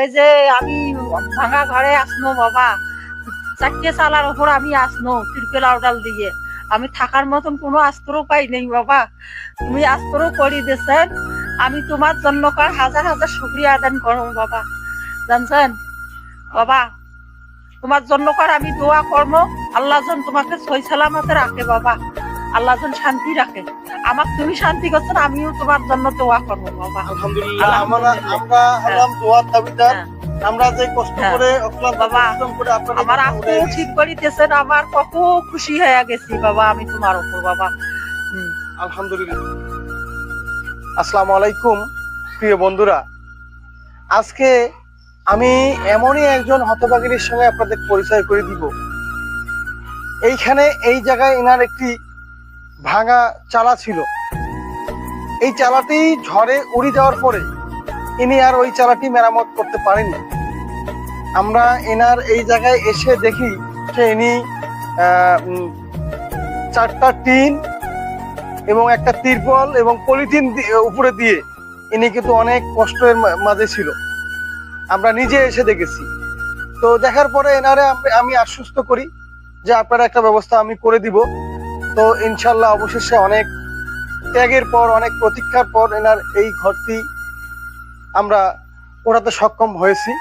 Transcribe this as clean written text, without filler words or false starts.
এই যে আমি ভাঙা ঘরে আসনো বাবা, 4টে চালার উপর আমি আসনো তিরপল আউডাল দিয়ে। আমি থাকার মতন কোনো আস্তর পাই নেই বাবা, তুমি আস্তর করে দিয়েছেন। আমি তোমার জন্য হাজার হাজার শুকরিয়া আদান করো বাবা, জানছেন বাবা। তোমার জন্য আমি দোয়া করবো, আল্লাহ যেন তোমাকে সই সালামতে রাখে বাবা, আল্লাহ যেন শান্তি রাখে। আমাকে তুমি শান্তি করছেন, আমিও তোমার জন্য দোয়া করবো বাবা। আলহামদুলিল্লাহ। আমরা হলাম দোয়ার দাবিদার। আমরা যে কষ্ট করে অক্লান্ত পরিশ্রম করে আপনাদের আমার আপু ঠিক করিতেছেন, আমার কত খুশি হয়ে গেছি বাবা আমি তোমার উপর বাবা। আলহামদুলিল্লাহ। আসসালামু আলাইকুম প্রিয় বন্ধুরা, আজকে আমি এমনই একজন হতভাগিনীর সঙ্গে আপনাদের পরিচয় করে দিব। এইখানে এই জায়গায় এনার একটি ভাঙা চালা ছিল। এই চালাটি ঝড়ে উড়ে যাওয়ার পরে ইনি আর ওই চালাটি মেরামত করতে পারেননি। আমরা এনার এই জায়গায় এসে দেখি যে ইনি 4টা টিন এবং একটা তিরপল এবং পলিথিন উপরে দিয়ে ইনি কিন্তু অনেক কষ্টের মাঝে ছিল। আমরা নিজে এসে দেখেছি। তো দেখার পরে এনারে আমি আশ্বস্ত করি যে আপনারা একটা ব্যবস্থা আমি করে দিব। তো ইনশাল্লাহ অবশেষে অনেক ত্যাগের পর, অনেক প্রতীক্ষার পর এনার এই ঘরটি আমরা ওঠাতে সক্ষম হয়েছি।